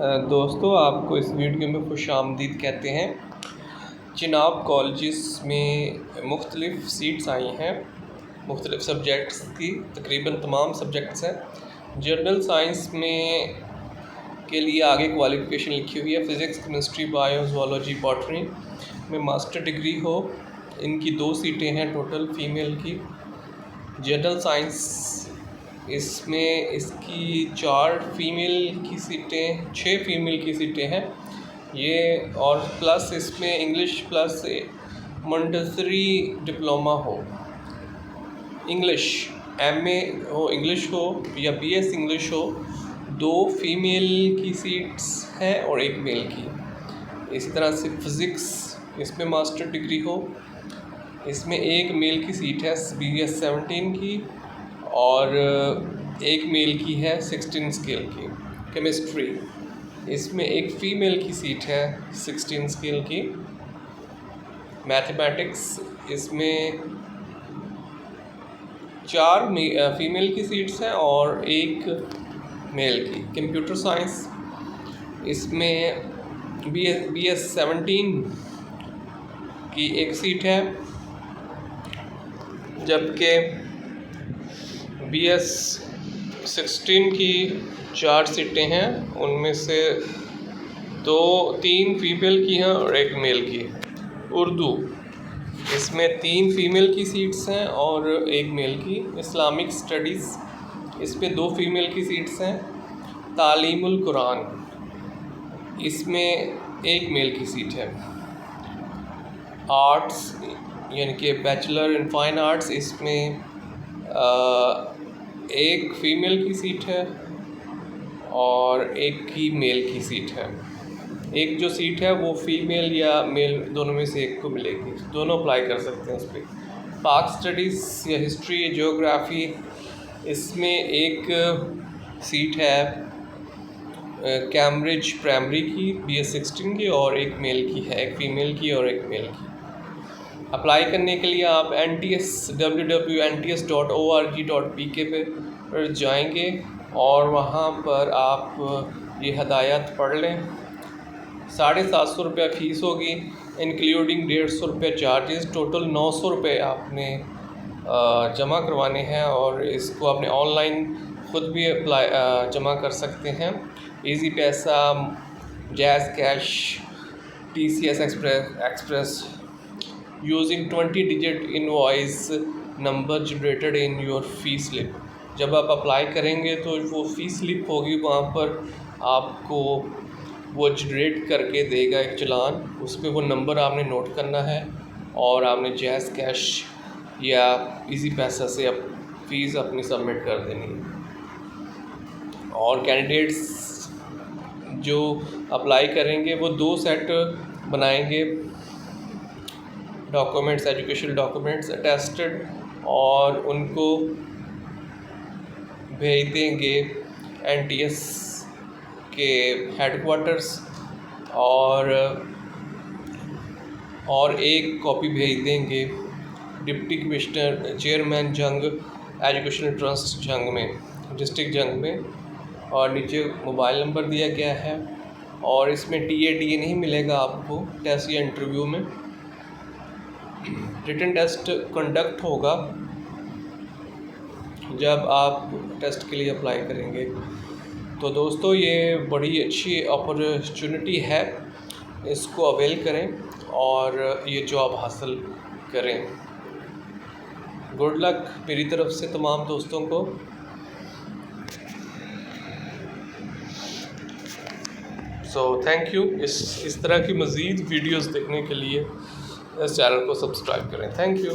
दोस्तों, आपको इस वीडियो में खुशामदीद कहते हैं। चिनाब कॉलेजेस में मुख्तलिफ़ सीट्स आई हैं मुख्तलिफ़ सब्जेक्ट्स की, तकरीबन तमाम सब्जेक्ट्स हैं। जनरल साइंस में के लिए आगे क्वालिफ़िकेशन लिखी हुई है, physics, chemistry, bio, zoology, botany में मास्टर डिग्री हो। इनकी 2 सीटें हैं टोटल फ़ीमेल की। जनरल साइंस इसमें इसकी 4 फ़ीमेल की सीटें, 6 फ़ीमेल की सीटें हैं ये, और प्लस इसमें इंग्लिश प्लस मंडसरी डिप्लोमा हो, इंग्लिश एमए हो, इंग्लिश हो या बीएस इंग्लिश हो। 2 फ़ीमेल की सीट्स हैं और 1 मेल की। इसी तरह से फ़िज़िक्स इसमें मास्टर डिग्री हो, इसमें 1 मेल की सीट है BS 17 की और 1 मेल की है 16 स्केल की। केमिस्ट्री इसमें 1 फ़ीमेल की सीट है 16 स्केल की। मैथमेटिक्स इसमें 4 फ़ीमेल की सीट्स हैं और 1 मेल की। कंप्यूटर साइंस इसमें BS 17 की 1 सीट है, जबकि BS 16 की 4 सीटें हैं, उनमें से 3 फ़ीमेल की हैं और 1 मेल की। उर्दू इसमें 3 फ़ीमेल की सीट्स हैं और 1 मेल की। इस्लामिक स्टडीज़ इसमें 2 फ़ीमेल की सीट्स हैं। तालीमुल कुरान इसमें 1 मेल की सीट है। आर्ट्स यानी कि बैचलर इन फ़ाइन आर्ट्स इसमें 1 फ़ीमेल की सीट है और 1 ही मेल की सीट है। एक जो सीट है वो फ़ीमेल या मेल दोनों में से 1 को मिलेगी, दोनों अप्लाई कर सकते हैं उस पर। पाक स्टडीज़ या हिस्ट्री या ज्योग्राफ़ी इसमें 1 सीट है कैम्ब्रिज प्राइमरी की BS 16 की और 1 मेल की है, 1 फ़ीमेल की और 1 मेल की। अप्लाई करने के लिए आप www.nts.org.pk पर जाएंगे और वहाँ पर आप ये हदायत पढ़ लें। 750 रुपये फ़ीस होगी, इंक्लूडिंग 150 रुपये चार्जेस। टोटल 900 रुपये आपने जमा करवाने हैं और इसको आपने ऑनलाइन ख़ुद भी अप्लाई जमा कर सकते हैं। इजी पैसा, jazz cash, TCS express using 20 digit invoice number generated in your fee slip. जब आप अप्लाई करेंगे तो वो फ़ी स्लिप होगी, वहाँ पर आपको वो जनरेट करके देगा एक चालान, उसमें वो नंबर आपने नोट करना है और आपने जैज़ कैश या इजी पैसा से अब फ़ीस अपनी सबमिट कर देनी है। और कैंडिडेट्स जो अप्लाई करेंगे वो 2 सेट बनाएंगे डॉक्यूमेंट्स, एजुकेशनल डॉक्यूमेंट्स अटेस्टेड, और उनको भेज देंगे NTS के हेडक्वार्टर्स, और 1 कॉपी भेज देंगे डिप्टी कमिश्नर चेयरमैन जंग एजुकेशनल ट्रस्ट जंग में, डिस्ट्रिक्ट जंग में। और नीचे मोबाइल नंबर दिया गया है। और इसमें TA नहीं मिलेगा आपको टेस्ट या इंटरव्यू में। रिटन टेस्ट कंडक्ट होगा जब आप टेस्ट के लिए अप्लाई करेंगे। तो दोस्तों, ये बड़ी अच्छी अपॉर्चुनिटी है, इसको अवेल करें और ये जॉब हासिल करें। गुड लक मेरी तरफ से तमाम दोस्तों को। Thank you. इस तरह की मज़ीद वीडियोस देखने के लिए इस चैनल को सब्सक्राइब करें। Thank you.